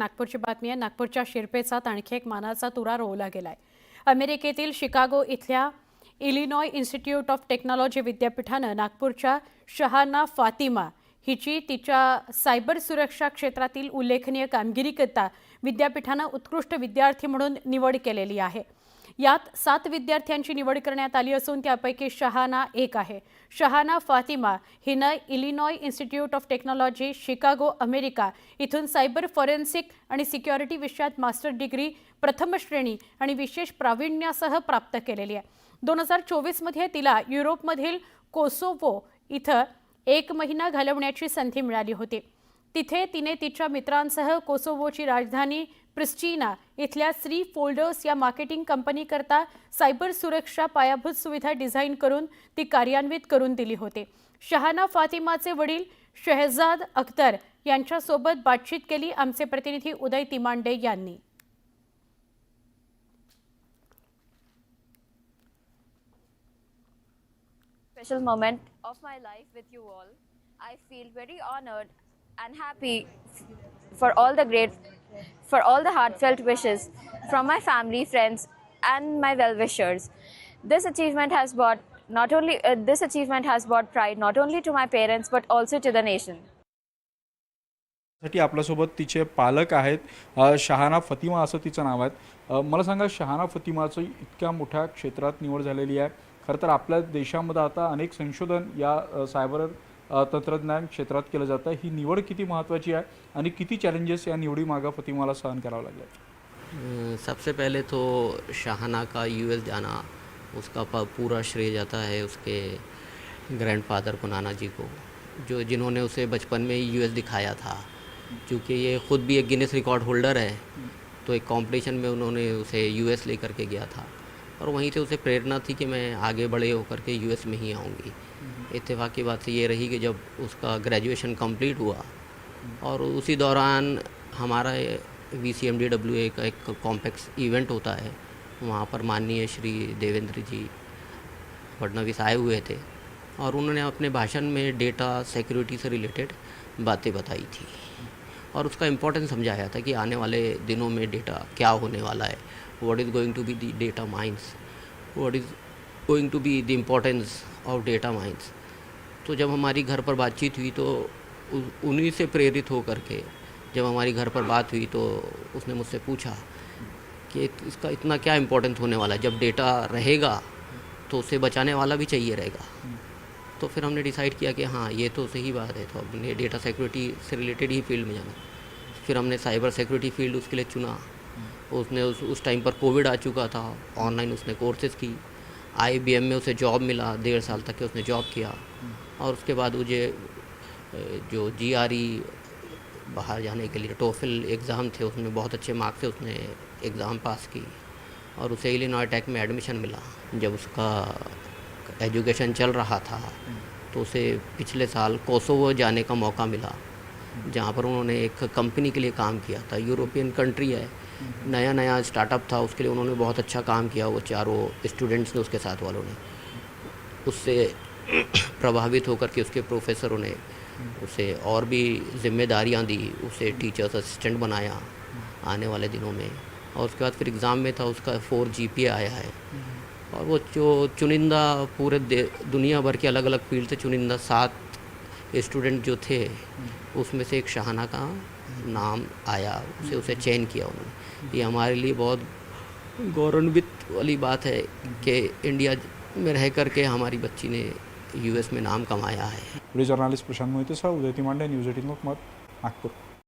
नागपूरची बातमी आहे। नागपूरच्या शिरपेचात आणखी एक मानाचा तुरा रोवला गेलाय। अमेरिकेतील शिकागो इथल्या इलिनॉय इन्स्टिट्यूट ऑफ टेक्नॉलॉजी विद्यापीठानं नागपूरच्या शहाना फातिमा हिची तिच्या सायबर सुरक्षा क्षेत्रातील उल्लेखनीय कामगिरीकरता विद्यापीठानं उत्कृष्ट विद्यार्थी म्हणून निवड केलेली आहे। यात 7 विद्यार्थ्यांची निवड करण्यात आली असून त्यापैकी शहाना एक आहे। शहाना फातिमा हिनं Illinois institute of technology Chicago America इथून सायबर फॉरेन्सिक आणि सिक्युरिटी विषयात मास्टर डिग्री प्रथम श्रेणी आणि विशेष प्रावीण्यासह प्राप्त केलेली आहे। 2024 मध्ये तिला युरोपमधील कोसोवो इथं 1 महिना घालवण्याची संधी मिळाली होती। तिथे तिने तिच्या मित्रांसह कोसोवोची राजधानी प्रिस्टिना इथल्या श्री फोल्डर्स या मार्केटिंग कंपनीकरता सायबर सुरक्षा पायाभूत सुविधा डिझाईन करून ती कार्यान्वित करून दिली होती। शहाना फातिमाचे वडील शहजाद अख्तर यांच्यासोबत बातचीत केली आमचे प्रतिनिधी उदय तिमांडे यांनी। Special moment of my life with you all. I feel very honored and happy for all the heartfelt wishes from my family, friends, and my well-wishers. This achievement has brought pride not only to my parents but also to the nation. साठी आपल्यासोबत तिचे पालक आहेत। शहाना फातिमा असं तिचं नाव आहे। मला सांगा, शहाना फातिमाचं इतक्या मोठ्या क्षेत्रात निवड झालेली आहे। खरं तर आपल्या देशामध्ये आता अनेक संशोधन या सायबर तंत्रज्ञान क्षेत्रात केलं जातं। ही निवड किती महत्त्वाची आहे आणि किती चॅलेंजेस या निवडीमागे फातिमाला सहन करावं लागले? सबसे पहले तो शहाना का यूएस जाना उसका पूरा श्रेय जाता है उसके ग्रैंडफादर को, नाना जी को, जिन्होंने उसे बचपन में यूएस दिखाया था। क्योंकि ये ख़ुद भी एक गिनेस रिकॉर्ड होल्डर है, तो एक कंपटीशन में उन्होंने उसे यूएस ले करके गया था और वहीं से उसे प्रेरणा थी कि मैं आगे बड़े होकर के यूएस में ही आऊँगी। इत्तेफाक की बात ये रही कि जब उसका ग्रेजुएशन कंप्लीट हुआ और उसी दौरान हमारा VCMDWA का एक कॉम्प्लेक्स इवेंट होता है, वहाँ पर माननीय श्री देवेंद्र जी फडणवीस आए हुए थे और उन्होंने अपने भाषण में डेटा सिक्योरिटी से रिलेटेड बातें बताई थी और उसका इम्पोर्टेंस समझाया था कि आने वाले दिनों में डेटा क्या होने वाला है, what is going to be the data mines, what is going to be the importance of data mines. तो जब हमारी घर पर बातचीत हुई तो उन्हीं से प्रेरित हो करके जब हमारी घर पर बात हुई तो उसने मुझसे पूछा कि इसका इतना क्या इम्पोर्टेंस होने वाला है, जब डेटा रहेगा तो उसे बचाने वाला भी चाहिए रहेगा। तो फिर हमने डिसाइड किया कि हाँ, ये तो सही बात है, तो हमने डेटा सिक्योरिटी से रिलेटेड ही फील्ड में जाना। फिर हमने साइबर सिक्योरिटी फील्ड उसके लिए चुना। उसने उस टाइम पर कोविड आ चुका था, ऑनलाइन उसने कोर्सेज़ की, IBM में उसे जॉब मिला, 1.5 साल तक के उसने जॉब किया और उसके बाद मुझे जो GRE बाहर जाने के लिए टोफिल एग्ज़ाम थे, उसमें बहुत अच्छे मार्क्स से उसने एग्ज़ाम पास की और उसे इलिनॉय टेक में एडमिशन मिला। जब उसका एजुकेशन चल रहा था तो उसे पिछले साल कोसोवो जाने का मौका मिला, जहाँ पर उन्होंने एक कंपनी के लिए काम किया था। यूरोपियन कंट्री है, नया नया स्टार्टअप था, उसके लिए उन्होंने बहुत अच्छा काम किया। वो चारों स्टूडेंट्स ने, उसके साथ वालों ने, उससे प्रभावित होकर के उसके प्रोफेसरों ने उसे और भी जिम्मेदारियां दी, उसे टीचर्स असिस्टेंट बनाया आने वाले दिनों में। और उसके बाद फिर एग्ज़ाम में था, उसका 4 GPA आया है और वो जो चुनिंदा पूरे दुनिया भर के अलग अलग फील्ड से चुनिंदा 7 स्टूडेंट जो थे, उसमें से एक शहाना का नाम आया, उसे चयन किया उन्होंने। ये हमारे लिए बहुत गौरवान्वित वाली बात है कि इंडिया में रह करके हमारी बच्ची ने US में नाम कमाया है। जर्नलिस्ट प्रशांत मोहिते सह उदय तिमांडे, न्यूज 18 लोकमत, नागपूर।